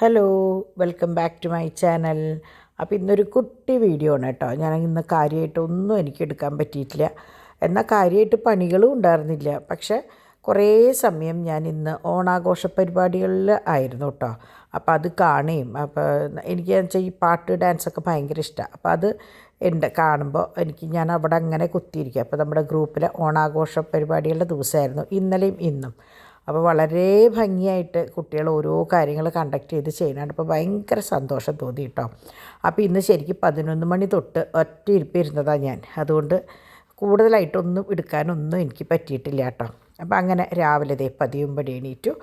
Hello, welcome back to my channel. അപ്പോൾ ഇന്നൊരു കുട്ടി വീഡിയോ ആണ് കേട്ടോ. ഞാൻ ഇന്ന് കാര്യമായിട്ടൊന്നും എനിക്ക് എടുക്കാൻ പറ്റിയിട്ടില്ല. എന്നാൽ കാര്യമായിട്ട് പണികളും ഉണ്ടായിരുന്നില്ല. പക്ഷേ കുറേ സമയം ഞാൻ ഇന്ന് ഓണാഘോഷ പരിപാടികളിൽ ആയിരുന്നു കേട്ടോ. അപ്പോൾ അത് കാണുകയും അപ്പോൾ എനിക്ക് വെച്ചാൽ ഈ പാട്ട് ഡാൻസൊക്കെ ഭയങ്കര ഇഷ്ടമാണ്. അപ്പോൾ അത് കാണുമ്പോൾ ഞാൻ അവിടെ അങ്ങനെ കുത്തിയിരിക്കുക. അപ്പോൾ നമ്മുടെ ഗ്രൂപ്പിലെ ഓണാഘോഷ പരിപാടികളുടെ ദിവസമായിരുന്നു ഇന്നലെയും ഇന്നും. അപ്പോൾ വളരെ ഭംഗിയായിട്ട് കുട്ടികൾ ഓരോ കാര്യങ്ങൾ കണ്ടക്ട് ചെയ്ത് ചെയ്യുന്നുണ്ട്. അപ്പോൾ ഭയങ്കര സന്തോഷം തോന്നി കേട്ടോ. അപ്പോൾ ഇന്ന് ശരിക്കും 11 മണി തൊട്ട് ഒറ്റ ഇരിപ്പിരുന്നതാണ് ഞാൻ. അതുകൊണ്ട് കൂടുതലായിട്ടൊന്നും എടുക്കാനൊന്നും എനിക്ക് പറ്റിയിട്ടില്ല കേട്ടോ. അപ്പോൾ അങ്ങനെ രാവിലെ പതിയുമ്പടി എണീറ്റു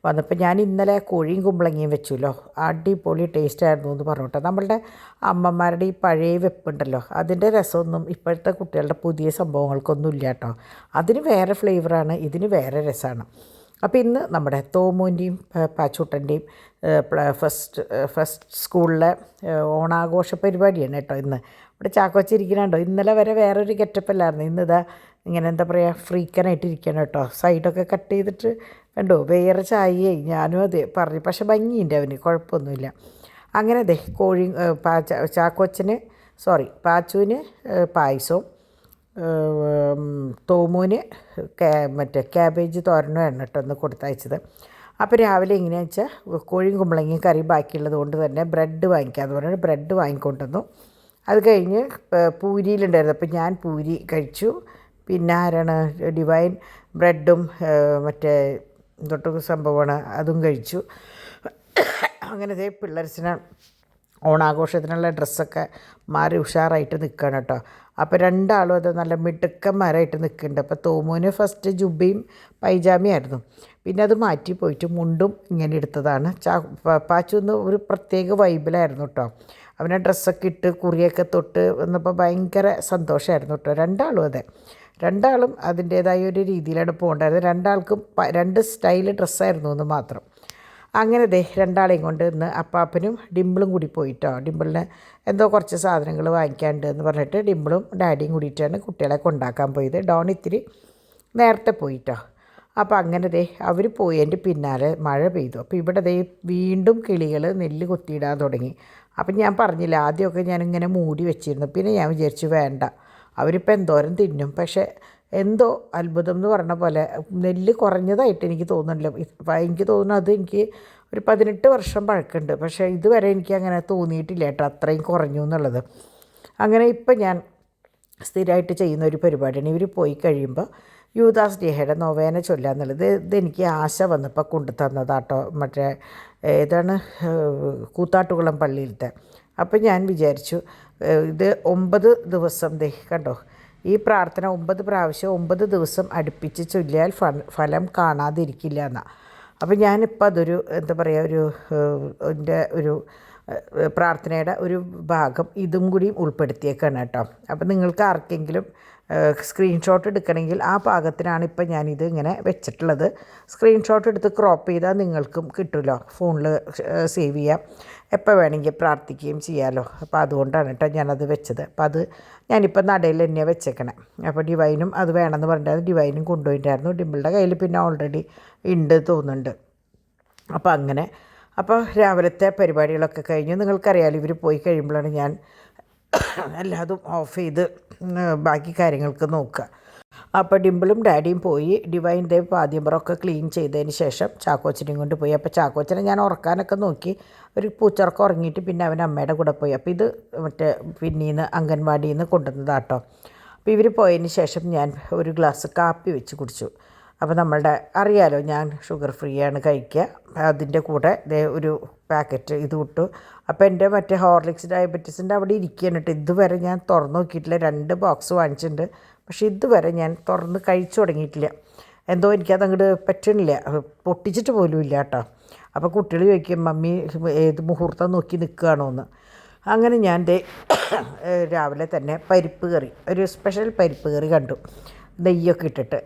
വന്നപ്പോൾ ഞാൻ ഇന്നലെ കോഴിയും കുമ്പളങ്ങിയും വെച്ചുല്ലോ. അടിപൊളി ടേസ്റ്റായിരുന്നു എന്ന് പറഞ്ഞിട്ട് നമ്മളുടെ അമ്മമാരുടെ ഈ പഴയ വെപ്പുണ്ടല്ലോ, അതിൻ്റെ രസമൊന്നും ഇപ്പോഴത്തെ കുട്ടികളുടെ പുതിയ സംഭവങ്ങൾക്കൊന്നും ഇല്ല കേട്ടോ. അതിന് വേറെ ഫ്ലേവറാണ്, ഇതിന് വേറെ രസമാണ്. അപ്പോൾ ഇന്ന് നമ്മുടെ തോമോൻ്റെയും പാച്ചൂട്ടൻ്റെയും ഫസ്റ്റ് സ്കൂളിലെ ഓണാഘോഷ പരിപാടിയാണ് കേട്ടോ. ഇന്ന് ഇവിടെ ചാക്കോച്ചിരിക്കണുണ്ടോ. ഇന്നലെ വരെ വേറൊരു ഗെറ്റപ്പല്ലായിരുന്നു. ഇന്നിതാ ഇങ്ങനെ എന്താ പറയുക, ഫ്രീക്കനായിട്ട് ഇരിക്കണം കേട്ടോ. സൈഡൊക്കെ കട്ട് ചെയ്തിട്ട് കണ്ടോ, വേറെ ചായയായി. ഞാനും അതെ പറഞ്ഞു, പക്ഷെ ഭംഗിയുണ്ട് അവന്, കുഴപ്പമൊന്നുമില്ല. അങ്ങനെ കോഴി പാച്ചുവിന് പായസവും തോമൂന് മറ്റേ ക്യാബേജ് തോരനുമാണ് കേട്ടോ ഒന്ന് കൊടുത്തയച്ചത്. അപ്പോൾ രാവിലെ എങ്ങനെയാണെന്ന് വെച്ചാൽ കോഴിയും കുമ്പളങ്ങയും കറി ബാക്കിയുള്ളത് കൊണ്ട് തന്നെ ബ്രെഡ് വാങ്ങിക്കാമെന്ന് പറഞ്ഞാൽ ബ്രെഡ് വാങ്ങിക്കൊണ്ടുവന്നു. അത് കഴിഞ്ഞ് പൂരിയിലുണ്ടായിരുന്നു. അപ്പോൾ ഞാൻ പൂരി കഴിച്ചു. പിന്നെ ആരാണ് ഡിവൈൻ ബ്രെഡും മറ്റേ തൊട്ട് സംഭവമാണ് അതും കഴിച്ചു. അങ്ങനെ പിള്ളേർസിന് ഓണാഘോഷത്തിനുള്ള ഡ്രസ്സൊക്കെ മാറി ഉഷാറായിട്ട് നിൽക്കുകയാണ് കേട്ടോ. അപ്പോൾ രണ്ടാളും അത് നല്ല മിടുക്കന്മാരായിട്ട് നിൽക്കുന്നുണ്ട്. അപ്പോൾ തോമോന് ഫസ്റ്റ് ജുബയും പൈജാമയായിരുന്നു. പിന്നെ അത് മാറ്റി പോയിട്ട് മുണ്ടും ഇങ്ങനെ എടുത്തതാണ്. പാച്ചുന്ന് ഒരു പ്രത്യേക വൈബിലായിരുന്നു കേട്ടോ. അവനെ ഡ്രസ്സൊക്കെ ഇട്ട് കുറിയൊക്കെ തൊട്ട് വന്നപ്പോൾ ഭയങ്കര സന്തോഷമായിരുന്നു കേട്ടോ. രണ്ടാളും അതിൻ്റേതായ ഒരു രീതിയിലാണ് പോകേണ്ടായിരുന്നത്. രണ്ടാൾക്കും രണ്ട് സ്റ്റൈൽ ഡ്രസ്സായിരുന്നു എന്ന് മാത്രം. അങ്ങനെ രണ്ടാളെയും കൊണ്ട് ഇന്ന് അപ്പാപ്പനും ഡിമ്പിളും കൂടി പോയിട്ടോ. ഡിമ്പിളിന് എന്തോ കുറച്ച് സാധനങ്ങൾ വാങ്ങിക്കാണ്ട് എന്ന് പറഞ്ഞിട്ട് ഡിമ്പിളും ഡാഡിയും കൂടിയിട്ടാണ് കുട്ടികളെ കൊണ്ടാക്കാൻ പോയത്. ഡോൺ ഇത്തിരി നേരത്തെ പോയിട്ടോ. അപ്പോൾ അങ്ങനെ അവർ പോയതിൻ്റെ പിന്നാലെ മഴ പെയ്തു. അപ്പോൾ ഇവിടെ വീണ്ടും കിളികൾ നെല്ല് കൊത്തിയിടാൻ തുടങ്ങി. അപ്പം ഞാൻ പറഞ്ഞില്ല, ആദ്യമൊക്കെ ഞാനിങ്ങനെ മൂടി വെച്ചിരുന്നു. പിന്നെ ഞാൻ വിചാരിച്ചു വേണ്ട, അവരിപ്പോൾ എന്തോരം തിന്നും. പക്ഷേ എന്തോ അത്ഭുതം എന്ന് പറഞ്ഞ പോലെ നെല്ല് കുറഞ്ഞതായിട്ട് എനിക്ക് തോന്നുന്നില്ല. എനിക്ക് തോന്നുന്നു അത് എനിക്ക് ഒരു 18 വർഷം പഴക്കമുണ്ട്. പക്ഷേ ഇതുവരെ എനിക്ക് അങ്ങനെ തോന്നിയിട്ടില്ല കേട്ടോ, അത്രയും കുറഞ്ഞു എന്നുള്ളത്. അങ്ങനെ ഇപ്പം ഞാൻ സ്ഥിരമായിട്ട് ചെയ്യുന്ന ഒരു പരിപാടിയാണ്. ഇവർ പോയി കഴിയുമ്പോൾ യൂദാസ് ഡേഹയുടെ നൊവേന ചൊല്ലാന്നുള്ളത്. ഇതെനിക്ക് ആശ വന്നപ്പോൾ കൊണ്ടു തന്നതാട്ടോ. മറ്റേ ഏതാണ്, കൂത്താട്ടുകുളം പള്ളിയിലത്തെ. അപ്പം ഞാൻ വിചാരിച്ചു ഇത് 9 ദിവസം കണ്ടോ, ഈ പ്രാർത്ഥന 9 പ്രാവശ്യം 9 ദിവസം അടുപ്പിച്ച് ചൊല്ലിയാൽ ഫലം കാണാതിരിക്കില്ല എന്നാണ്. അപ്പോൾ ഞാനിപ്പോൾ അതൊരു എന്താ പറയുക, എൻ്റെ ഒരു പ്രാർത്ഥനയുടെ ഒരു ഭാഗം ഇതും കൂടി ഉൾപ്പെടുത്തിയേക്കാണ് കേട്ടോ. അപ്പോൾ നിങ്ങൾക്ക് ആർക്കെങ്കിലും സ്ക്രീൻഷോട്ട് എടുക്കണമെങ്കിൽ ആ പാകത്തിനാണ് ഇപ്പം ഞാനിത് ഇങ്ങനെ വെച്ചിട്ടുള്ളത്. സ്ക്രീൻഷോട്ട് എടുത്ത് ക്രോപ്പ് ചെയ്താൽ നിങ്ങൾക്കും കിട്ടുമല്ലോ, ഫോണിൽ സേവ് ചെയ്യാം, എപ്പോൾ വേണമെങ്കിൽ പ്രാർത്ഥിക്കുകയും ചെയ്യാമല്ലോ. അപ്പോൾ അതുകൊണ്ടാണ് കേട്ടോ ഞാനത് വെച്ചത്. അപ്പോൾ അത് ഞാനിപ്പോൾ നടയിൽ തന്നെയാണ് വെച്ചേക്കണേ. അപ്പോൾ ഡിവൈനും അത് വേണമെന്ന് പറഞ്ഞിട്ടായിരുന്നു, ഡിവൈനും കൊണ്ടുപോയിട്ടായിരുന്നു. ഡിമ്പിളുടെ കയ്യിൽ പിന്നെ ഓൾറെഡി ഉണ്ട് തോന്നുന്നുണ്ട്. അപ്പോൾ അങ്ങനെ അപ്പോൾ രാവിലത്തെ പരിപാടികളൊക്കെ കഴിഞ്ഞു. നിങ്ങൾക്കറിയാമല്ലോ, ഇവർ പോയി കഴിയുമ്പോഴാണ് ഞാൻ എല്ലാതും ഓഫ് ചെയ്ത് ബാക്കി കാര്യങ്ങൾക്ക് നോക്കുക. അപ്പോൾ ഡിമ്പിളും ഡാഡിയും പോയി. ഡിവൈൻ പാദ്യമ്പറമൊക്കെ ക്ലീൻ ചെയ്തതിന് ശേഷം ചാക്കോച്ചനെയും കൊണ്ട് പോയി. അപ്പോൾ ചാക്കോച്ചനെ ഞാൻ ഉറക്കാനൊക്കെ നോക്കി, ഒരു പൂച്ചറക്കം ഉറങ്ങിയിട്ട് പിന്നെ അവൻ അമ്മയുടെ കൂടെ പോയി. അപ്പോൾ ഇത് മറ്റേ പിന്നീന്ന് അംഗൻവാടിയിൽ നിന്ന് കൊണ്ടുവന്നതാട്ടോ. അപ്പോൾ ഇവർ പോയതിന് ശേഷം ഞാൻ ഒരു ഗ്ലാസ് കാപ്പി വെച്ച് കുടിച്ചു. അപ്പോൾ നമ്മളുടെ അറിയാലോ, ഞാൻ ഷുഗർ ഫ്രീ ആണ് കഴിക്കുക. അതിൻ്റെ കൂടെ ഒരു പാക്കറ്റ് ഇത് ഇട്ടു. അപ്പോൾ എൻ്റെ മറ്റേ ഹോർലിക്സ് ഡയബറ്റീസിൻ്റെ അവിടെ ഇരിക്കുകയാണ് കേട്ടോ. ഇതുവരെ ഞാൻ തുറന്നു നോക്കിയിട്ടില്ല. 2 ബോക്സ് വാങ്ങിച്ചിട്ടുണ്ട്, പക്ഷേ ഇതുവരെ ഞാൻ തുറന്ന് കഴിച്ചു തുടങ്ങിയിട്ടില്ല. എന്തോ എനിക്കത് അങ്ങോട്ട് പറ്റണില്ല, പൊട്ടിച്ചിട്ട് പോലും ഇല്ല കേട്ടോ. അപ്പോൾ കുട്ടികൾ ചോദിക്കും, മമ്മി ഏത് മുഹൂർത്തം നോക്കി നിൽക്കുകയാണോ എന്ന്. അങ്ങനെ ഞാൻ രാവിലെ തന്നെ പരിപ്പ് കറി, ഒരു സ്പെഷ്യൽ പരിപ്പ് കറി കണ്ടു, നെയ്യൊക്കെ ഇട്ടിട്ട്.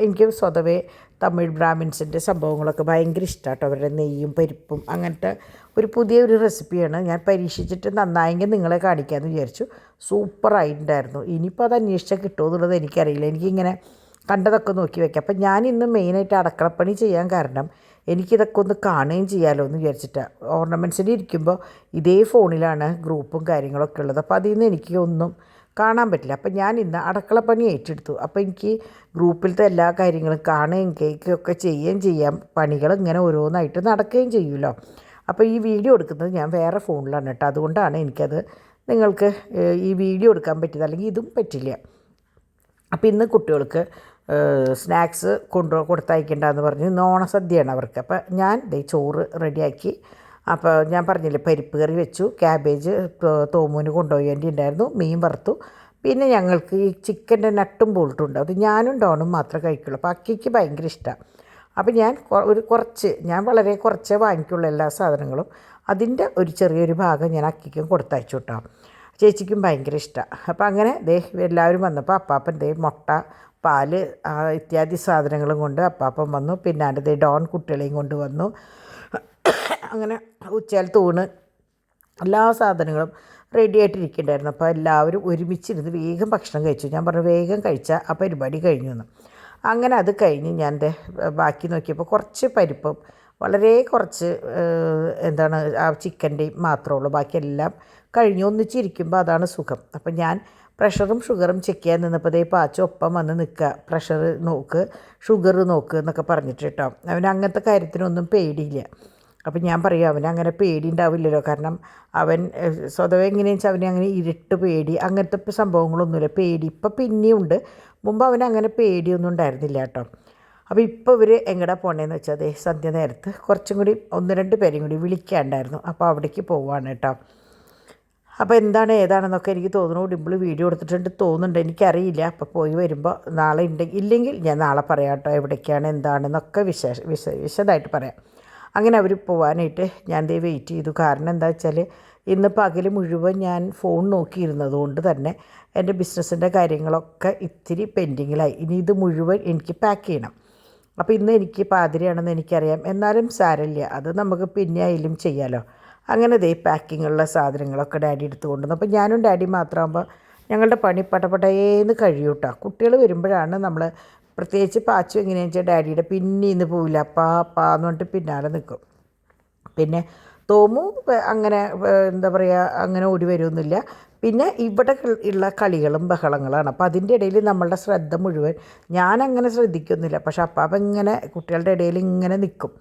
എനിക്ക് സ്വതവേ തമിഴ് ബ്രാഹ്മിൻസിൻ്റെ സംഭവങ്ങളൊക്കെ ഭയങ്കര ഇഷ്ടമാട്ടോ. അവരുടെ നെയ്യും പരിപ്പും അങ്ങനത്തെ പുതിയൊരു റെസിപ്പിയാണ്. ഞാൻ പരീക്ഷിച്ചിട്ട് നന്നായെങ്കിൽ നിങ്ങളെ കാണിക്കാമെന്ന് വിചാരിച്ചു. സൂപ്പറായിട്ടുണ്ടായിരുന്നു. ഇനിയിപ്പോൾ അത് അന്വേഷിച്ചാൽ കിട്ടുമോ എന്നുള്ളത് എനിക്കറിയില്ല. എനിക്കിങ്ങനെ കണ്ടതൊക്കെ നോക്കി വയ്ക്കാം. അപ്പം ഞാനിന്ന് മെയിനായിട്ട് അടുക്കളപ്പണി ചെയ്യാൻ കാരണം എനിക്കിതൊക്കെ ഒന്ന് കാണുകയും ചെയ്യാമല്ലോ എന്ന് വിചാരിച്ചിട്ടാണ്. ഓർണമെൻറ്റ്സിന് ഇരിക്കുമ്പോൾ ഇതേ ഫോണിലാണ് ഗ്രൂപ്പും കാര്യങ്ങളൊക്കെ ഉള്ളത്. അപ്പോൾ അതിൽ നിന്ന് എനിക്ക് ഒന്നും കാണാൻ പറ്റില്ല. അപ്പോൾ ഞാൻ ഇന്ന് അടുക്കളപ്പണി ഏറ്റെടുത്തു. അപ്പോൾ എനിക്ക് ഗ്രൂപ്പിലത്തെ എല്ലാ കാര്യങ്ങളും കാണുകയും കേൾക്കുകയൊക്കെ ചെയ്യുകയും ചെയ്യാം. പണികൾ ഇങ്ങനെ ഓരോന്നായിട്ട് നടക്കുകയും ചെയ്യുമല്ലോ. അപ്പോൾ ഈ വീഡിയോ എടുക്കുന്നത് ഞാൻ വേറെ ഫോണിലാണ് കേട്ടോ. അതുകൊണ്ടാണ് എനിക്കത് നിങ്ങൾക്ക് ഈ വീഡിയോ എടുക്കാൻ പറ്റിയത്, അല്ലെങ്കിൽ ഇതും പറ്റില്ല. അപ്പോൾ ഇന്ന് കുട്ടികൾക്ക് സ്നാക്സ് കൊടുത്തയക്കേണ്ടതെന്ന് പറഞ്ഞ് ഇന്ന് ഓണസദ്യയാണ് അവർക്ക്. അപ്പോൾ ഞാൻ ചോറ് റെഡിയാക്കി. അപ്പോൾ ഞാൻ പറഞ്ഞില്ലേ, പരിപ്പ് കറി വെച്ചു, ക്യാബേജ് തോമൂന് കൊണ്ടുപോയി ഉണ്ടായിരുന്നു, മീൻ വറുത്തു. പിന്നെ ഞങ്ങൾക്ക് ഈ ചിക്കൻ്റെ നട്ടും ബോൾട്ടും ഉണ്ട്, അത് ഞാനും ഡോണും മാത്രമേ കഴിക്കുള്ളൂ. അപ്പോൾ അക്കിക്ക് ഭയങ്കര ഇഷ്ടമാണ്. അപ്പോൾ ഞാൻ വളരെ കുറച്ചേ വാങ്ങിക്കുള്ളൂ എല്ലാ സാധനങ്ങളും. അതിൻ്റെ ഒരു ചെറിയൊരു ഭാഗം ഞാൻ അക്കിക്കും കൊടുത്തയച്ചു കേട്ടോ. ചേച്ചിക്കും ഭയങ്കര ഇഷ്ടമാണ്. അപ്പോൾ അങ്ങനെ എല്ലാവരും വന്നപ്പോൾ അപ്പാപ്പൻ മുട്ട, പാല് ഇത്യാദി സാധനങ്ങളും കൊണ്ട് അപ്പാപ്പൻ വന്നു. പിന്നെ അതിൻ്റെ ഡോൺ കുട്ടികളെയും കൊണ്ട് വന്നു. അങ്ങനെ ഉച്ചയാലത്ത് ഊണ് എല്ലാ സാധനങ്ങളും റെഡി ആയിട്ടിരിക്കുന്നുണ്ടായിരുന്നു. അപ്പോൾ എല്ലാവരും ഒരുമിച്ചിരുന്ന് വേഗം ഭക്ഷണം കഴിച്ചു. ഞാൻ പറഞ്ഞു വേഗം കഴിച്ചാൽ ആ പരിപാടി കഴിഞ്ഞു എന്ന്. അങ്ങനെ അത് കഴിഞ്ഞ് ഞാൻ ബാക്കി നോക്കിയപ്പോൾ കുറച്ച് പരിപ്പും വളരെ കുറച്ച് ആ ചിക്കൻ്റെയും മാത്രമേ ഉള്ളൂ. ബാക്കിയെല്ലാം കഴിഞ്ഞു. ഒന്നിച്ചിരിക്കുമ്പോൾ അതാണ് സുഖം. അപ്പം ഞാൻ പ്രഷറും ഷുഗറും ചെക്ക് ചെയ്യാൻ നിന്നപ്പോൾ പാച്ച ഒപ്പം വന്ന് നിൽക്കുക, പ്രഷർ നോക്ക്, ഷുഗർ നോക്ക് എന്നൊക്കെ പറഞ്ഞിട്ട് കേട്ടോ. അവൻ അങ്ങനത്തെ കാര്യത്തിനൊന്നും പേടിയില്ല. അപ്പം ഞാൻ പറയും അവനങ്ങനെ പേടി ഉണ്ടാവില്ലല്ലോ, കാരണം അവൻ സ്വതവേ എങ്ങനെയാണെന്ന് വെച്ചാൽ അവനെ അങ്ങനെ ഇരുട്ട് പേടി അങ്ങനത്തെ സംഭവങ്ങളൊന്നുമില്ല. പേടി ഇപ്പം പിന്നെയും ഉണ്ട്, മുമ്പ് അവനങ്ങനെ പേടിയൊന്നും ഉണ്ടായിരുന്നില്ല കേട്ടോ. അപ്പോൾ ഇപ്പോൾ ഇവർ എങ്ങടെ പോണേന്ന് വെച്ചാൽ സന്ധ്യ നേരത്ത് കുറച്ചും കൂടി 1-2 പേരെയും കൂടി വിളിക്കാണ്ടായിരുന്നു. അപ്പോൾ അവിടേക്ക് പോവുകയാണ് കേട്ടോ. അപ്പോൾ എന്താണ് ഏതാണെന്നൊക്കെ എനിക്ക് തോന്നുന്നു. ഡിമ്പിൾ വീഡിയോ എടുത്തിട്ടുണ്ട് തോന്നുന്നുണ്ട്, എനിക്കറിയില്ല. അപ്പോൾ പോയി വരുമ്പോൾ നാളെ ഇല്ലെങ്കിൽ ഞാൻ നാളെ പറയാം കേട്ടോ, എവിടേക്കാണ് എന്താണെന്നൊക്കെ വിശദമായിട്ട് പറയാം. അങ്ങനെ അവർ പോകാനായിട്ട് ഞാൻ വെയിറ്റ് ചെയ്തു. കാരണം എന്താ വെച്ചാൽ ഇന്ന് പകൽ മുഴുവൻ ഞാൻ ഫോൺ നോക്കിയിരുന്നത് കൊണ്ട് തന്നെ എൻ്റെ ബിസിനസ്സിൻ്റെ കാര്യങ്ങളൊക്കെ ഇത്തിരി പെൻഡിങ്ങിലായി. ഇനി ഇത് മുഴുവൻ എനിക്ക് പാക്ക് ചെയ്യണം. അപ്പോൾ ഇന്ന് എനിക്ക് പാതിരയാണെന്ന് എനിക്കറിയാം, എന്നാലും സാരമില്ല, അത് നമുക്ക് പിന്നെ ആയാലും ചെയ്യാമല്ലോ. അങ്ങനെ പാക്കിങ്ങുള്ള സാധനങ്ങളൊക്കെ ഡാഡി എടുത്ത് കൊണ്ടുവന്നു. അപ്പോൾ ഞാനും ഡാഡി മാത്രമാകുമ്പോൾ ഞങ്ങളുടെ പണി പടപടേന്ന് കഴിയും കേട്ടോ. കുട്ടികൾ വരുമ്പോഴാണ് നമ്മൾ, പ്രത്യേകിച്ച് പാച്ചു എങ്ങനെയാണെന്ന് വെച്ചാൽ ഡാഡിയുടെ പിന്നെ ഇന്ന് പോവില്ല, പാന്ന് പറഞ്ഞിട്ട് പിന്നാലെ നിൽക്കും. പിന്നെ തോമു അങ്ങനെ എന്താ പറയുക, അങ്ങനെ ഓടി വരുമൊന്നുമില്ല. പിന്നെ ഇവിടെ ഉള്ള കളികളും ബഹളങ്ങളാണ്. അപ്പോൾ അതിൻ്റെ ഇടയിൽ നമ്മളുടെ ശ്രദ്ധ മുഴുവൻ ഞാനങ്ങനെ ശ്രദ്ധിക്കുന്നില്ല. പക്ഷെ അപ്പാപ്പ ഇങ്ങനെ കുട്ടികളുടെ ഇടയിൽ ഇങ്ങനെ നിൽക്കും.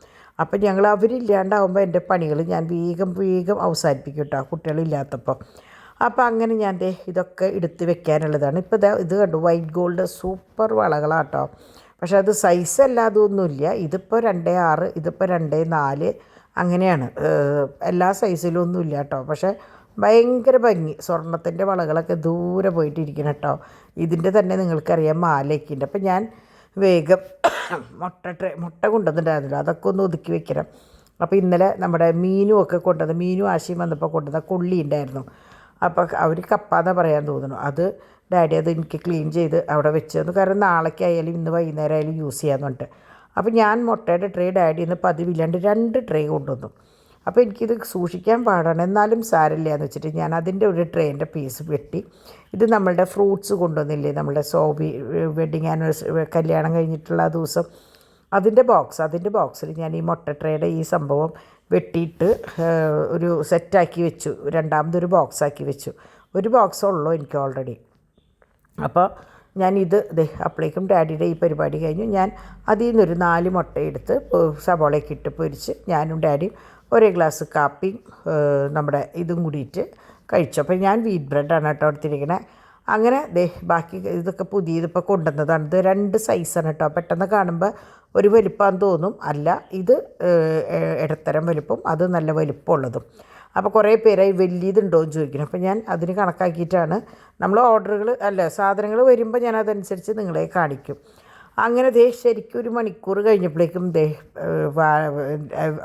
അപ്പം ഞങ്ങൾ അവരില്ലാണ്ടാവുമ്പോൾ എൻ്റെ പണികൾ ഞാൻ വേഗം അവസാനിപ്പിക്കും കേട്ടോ, കുട്ടികളില്ലാത്തപ്പോൾ. അപ്പോൾ അങ്ങനെ ഞാൻ ഇതൊക്കെ എടുത്ത് വെക്കാനുള്ളതാണ്. ഇപ്പോൾ ഇത് കണ്ടു, വൈറ്റ് ഗോൾഡ് സൂപ്പർ വളകളാട്ടോ. പക്ഷെ അത് സൈസ് അല്ലാതൊന്നുമില്ല. ഇതിപ്പോൾ 2.6, ഇതിപ്പോൾ 2.4 അങ്ങനെയാണ്. എല്ലാ സൈസിലും ഒന്നുമില്ല കേട്ടോ. പക്ഷേ ഭയങ്കര ഭംഗി. സ്വർണ്ണത്തിൻ്റെ വളകളൊക്കെ ദൂരെ പോയിട്ടിരിക്കണം കേട്ടോ. ഇതിൻ്റെ തന്നെ നിങ്ങൾക്കറിയാം മാലയൊക്കെ ഉണ്ട്. അപ്പം ഞാൻ വേഗം മുട്ട കൊണ്ടുവന്നിട്ടുണ്ടായിരുന്നില്ല, അതൊക്കെ ഒന്ന് ഒതുക്കി വെക്കണം. അപ്പോൾ ഇന്നലെ നമ്മുടെ മീനും ഒക്കെ കൊണ്ടുവന്ന്, മീനും ആശയും വന്നപ്പോൾ കൊണ്ടുവന്ന കൊള്ളി ഉണ്ടായിരുന്നു. അപ്പോൾ അവർ കപ്പാന്ന് പറയാൻ തോന്നുന്നു. അത് ഡാഡി അത് എനിക്ക് ക്ലീൻ ചെയ്ത് അവിടെ വെച്ച് തന്നു. കാരണം നാളേക്കായാലും ഇന്ന് വൈകുന്നേരം ആയാലും യൂസ് ചെയ്യാമെന്ന് പറഞ്ഞിട്ട്. അപ്പോൾ ഞാൻ മുട്ടയുടെ ട്രേ ഡാഡി ഇന്ന് പതിവില്ലാണ്ട് 2 ട്രേ കൊണ്ടുവന്നു. അപ്പോൾ എനിക്കിത് സൂക്ഷിക്കാൻ പാടാണ്, എന്നാലും സാരമില്ല എന്ന് വെച്ചിട്ട് ഞാൻ അതിൻ്റെ ഒരു ട്രേൻ്റെ പീസ് വെട്ടി. ഇത് നമ്മളുടെ ഫ്രൂട്ട്സ് കൊണ്ടുവന്നില്ലേ, നമ്മളുടെ സോബി വെഡ്ഡിങ് ആനിവേഴ്സറി കല്യാണം കഴിഞ്ഞിട്ടുള്ള ആ ദിവസം, അതിൻ്റെ ബോക്സിൽ ഞാൻ ഈ മുട്ട ട്രേയുടെ ഈ സംഭവം വെട്ടിയിട്ട് ഒരു സെറ്റാക്കി വെച്ചു. രണ്ടാമതൊരു ബോക്സാക്കി വെച്ചു. ഒരു ബോക്സുള്ളൂ എനിക്ക് ഓൾറെഡി. അപ്പോൾ ഞാനിത് അപ്പോഴേക്കും ഡാഡിയുടെ ഈ പരിപാടി കഴിഞ്ഞു. ഞാൻ അതിൽ നിന്നൊരു 4 മുട്ട എടുത്ത് സവോളയൊക്കെ ഇട്ട് പൊരിച്ച് ഞാനും ഡാഡിയും ഒരേ ഗ്ലാസ് കാപ്പിയും നമ്മുടെ ഇതും കൂടിയിട്ട് കഴിച്ചു. അപ്പോൾ ഞാൻ വീറ്റ് ബ്രെഡാണ് കേട്ടോ എടുത്തിരിക്കണേ. അങ്ങനെ ബാക്കി ഇതൊക്കെ പുതിയതിപ്പോൾ കൊണ്ടുവന്നതാണ്. ഇത് 2 സൈസാണ് കേട്ടോ. പെട്ടെന്ന് കാണുമ്പോൾ ഒരു വലിപ്പമാണെന്ന് തോന്നും, അല്ല, ഇത് ഇടത്തരം വലിപ്പം, അത് നല്ല വലിപ്പമുള്ളതും. അപ്പോൾ കുറേ പേരായി വലിയതുണ്ടോ എന്ന് ചോദിക്കണം. അപ്പോൾ ഞാൻ അതിന് കണക്കാക്കിയിട്ടാണ് നമ്മൾ സാധനങ്ങൾ വരുമ്പോൾ ഞാൻ അതനുസരിച്ച് നിങ്ങളെ കാണിക്കും. അങ്ങനെ ശരിക്കും 1 മണിക്കൂർ കഴിഞ്ഞപ്പോഴേക്കും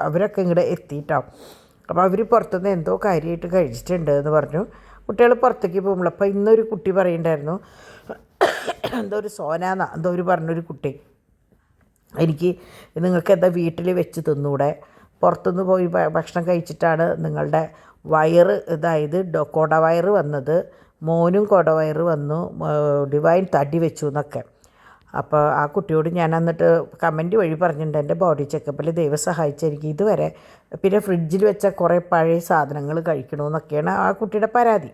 അവരൊക്കെ ഇങ്ങോട്ട് എത്തിയിട്ടോ. അപ്പോൾ അവർ പുറത്തുനിന്ന് എന്തോ കാര്യമായിട്ട് കഴിച്ചിട്ടുണ്ട് എന്ന് പറഞ്ഞു. കുട്ടികൾ പുറത്തേക്ക് പോകുമ്പോൾ അപ്പോൾ ഇന്നൊരു കുട്ടി പറയുന്നുണ്ടായിരുന്നു, എന്തോ ഒരു സോനാന്ന എന്തോ ഒരു പറഞ്ഞൊരു കുട്ടി, എനിക്ക് നിങ്ങൾക്ക് എന്താ വീട്ടിൽ വെച്ച് തിന്നൂടെ, പുറത്തുനിന്ന് പോയി ഭക്ഷണം കഴിച്ചിട്ടാണ് നിങ്ങളുടെ വയറ്, അതായത് കൊടവയറ് വന്നത്, മോനും കൊടവയറ് വന്നു, ഡിവൈൻ തടി വെച്ചു എന്നൊക്കെ. അപ്പോൾ ആ കുട്ടിയോട് ഞാൻ എന്നിട്ട് കമൻറ്റ് വഴി പറഞ്ഞിട്ടുണ്ട്, എൻ്റെ ബോഡി ചെക്കപ്പിൽ ദൈവം സഹായിച്ചായിരിക്കും ഇതുവരെ പിന്നെ ഫ്രിഡ്ജിൽ വെച്ച കുറേ പഴയ സാധനങ്ങൾ കഴിക്കണമെന്നൊക്കെയാണ് ആ കുട്ടിയുടെ പരാതി.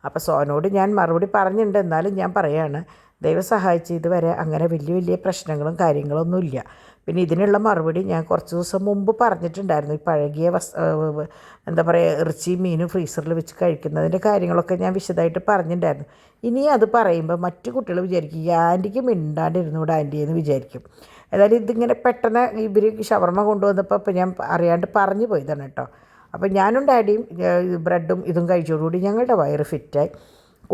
അപ്പോൾ സോനോട് ഞാൻ മറുപടി പറഞ്ഞിട്ടുണ്ട്, എന്നാലും ഞാൻ പറയുകയാണ്, ദൈവം സഹായിച്ച് ഇതുവരെ അങ്ങനെ വലിയ വലിയ പ്രശ്നങ്ങളും കാര്യങ്ങളൊന്നുമില്ല. പിന്നെ ഇതിനുള്ള മറുപടി ഞാൻ കുറച്ച് ദിവസം മുമ്പ് പറഞ്ഞിട്ടുണ്ടായിരുന്നു. ഈ പഴകിയ എന്താ പറയുക, ഇറച്ചിയും മീനും ഫ്രീസറിൽ വെച്ച് കഴിക്കുന്നതിൻ്റെ കാര്യങ്ങളൊക്കെ ഞാൻ വിശദമായിട്ട് പറഞ്ഞിട്ടുണ്ടായിരുന്നു. ഇനി അത് പറയുമ്പോൾ മറ്റു കുട്ടികൾ വിചാരിക്കും ഈ ആൻറ്റിക്ക് മിണ്ടാണ്ടിരുന്നൂടെ ആൻറ്റി എന്ന് വിചാരിക്കും. ഏതായാലും ഇതിങ്ങനെ പെട്ടെന്ന് ഇവർ ഷവർമ്മ കൊണ്ടുവന്നപ്പോൾ അപ്പോൾ ഞാൻ അറിയാണ്ട് പറഞ്ഞു പോയതാണ് കേട്ടോ. അപ്പോൾ ഞാനും ഡാഡിയും ബ്രെഡും ഇതും കഴിച്ചോടുകൂടി ഞങ്ങളുടെ വയറ് ഫിറ്റായി.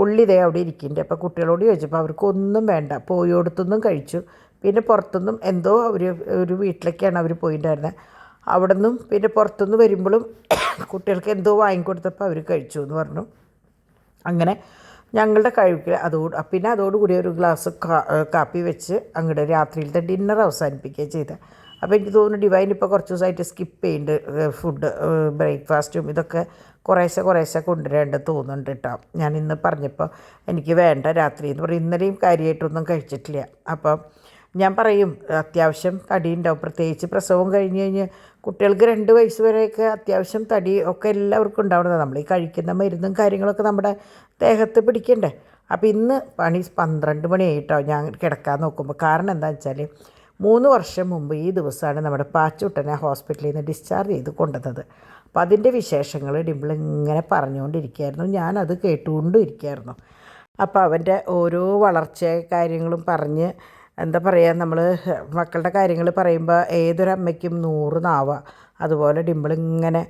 ഉള്ളിതേ അവിടെ ഇരിക്കുന്നുണ്ട്. അപ്പോൾ കുട്ടികളോട് ചോദിച്ചപ്പോൾ അവർക്കൊന്നും വേണ്ട, പോയോടത്തൊന്നും കഴിച്ചു. പിന്നെ പുറത്തുനിന്നും എന്തോ ഒരു വീട്ടിലേക്കാണ് അവർ പോയിട്ടുണ്ടായിരുന്നത്. അവിടെ നിന്നും പിന്നെ പുറത്തുനിന്ന് വരുമ്പോഴും കുട്ടികൾക്ക് എന്തോ വാങ്ങിക്കൊടുത്തപ്പോൾ അവർ കഴിച്ചു എന്ന് പറഞ്ഞു. അങ്ങനെ ഞങ്ങളുടെ കഴിവിൽ പിന്നെ അതോടുകൂടി ഒരു ഗ്ലാസ് കാപ്പി വെച്ച് അങ്ങോട്ട് രാത്രിയിലത്തെ ഡിന്നർ അവസാനിപ്പിക്കുകയും ചെയ്തത്. അപ്പോൾ എനിക്ക് തോന്നുന്നു ഡിവൈൻ ഇപ്പോൾ കുറച്ച് ദിവസമായിട്ട് സ്കിപ്പ് ചെയ്യുന്നുണ്ട് ഫുഡ്, ബ്രേക്ക്ഫാസ്റ്റും ഇതൊക്കെ കുറേശ്ശെ കൊണ്ടുവരേണ്ടത് തോന്നുന്നുണ്ട് കേട്ടോ. ഞാൻ ഇന്ന് പറഞ്ഞപ്പോൾ എനിക്ക് വേണ്ട രാത്രി എന്ന് പറയും. ഇന്നലെയും കാര്യമായിട്ടൊന്നും കഴിച്ചിട്ടില്ല. അപ്പം ഞാൻ പറയും അത്യാവശ്യം തടി ഉണ്ടാവും, പ്രത്യേകിച്ച് പ്രസവം കഴിഞ്ഞ് കുട്ടികൾക്ക് 2 വയസ്സ് വരെയൊക്കെ അത്യാവശ്യം തടി ഒക്കെ എല്ലാവർക്കും ഉണ്ടാവുന്നതാണ്. നമ്മൾ ഈ കഴിക്കുന്ന മരുന്നും കാര്യങ്ങളൊക്കെ നമ്മുടെ ദേഹത്ത് പിടിക്കണ്ടേ. അപ്പോൾ ഇന്ന് 12 മണിയായിട്ടോ ഞാൻ കിടക്കാൻ നോക്കുമ്പോൾ. കാരണം എന്താണെന്ന് വെച്ചാൽ 3 വർഷം മുമ്പ് ഈ ദിവസമാണ് നമ്മുടെ പാച്ചുട്ടനെ ഹോസ്പിറ്റലിൽ നിന്ന് ഡിസ്ചാർജ് ചെയ്ത് കൊണ്ടുവന്നത്. അപ്പോൾ അതിൻ്റെ വിശേഷങ്ങൾ ഡിംപിൾ ഇങ്ങനെ പറഞ്ഞുകൊണ്ടിരിക്കുകയായിരുന്നു, ഞാനത് കേട്ടുകൊണ്ടും ഇരിക്കുകയായിരുന്നു. അപ്പോൾ അവൻ്റെ ഓരോ വളർച്ച കാര്യങ്ങളും പറഞ്ഞ് എന്താ പറയുക, നമ്മൾ മക്കളുടെ കാര്യങ്ങൾ പറയുമ്പോൾ ഏതൊരമ്മയ്ക്കും 100 നാവാ. അതുപോലെ ഡിംപിൾ ഇങ്ങനെ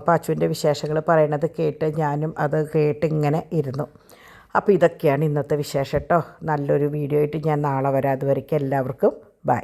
പാച്ചുവിൻ്റെ വിശേഷങ്ങൾ പറയണത് കേട്ട് ഞാനും അത് കേട്ട് ഇങ്ങനെ ഇരുന്നു. അപ്പോൾ ഇതൊക്കെയാണ് ഇന്നത്തെ വിശേഷം കേട്ടോ. നല്ലൊരു വീഡിയോ ആയിട്ട് ഞാൻ നാളെ വരാം. അതുവരേക്കും എല്ലാവർക്കും ബൈ.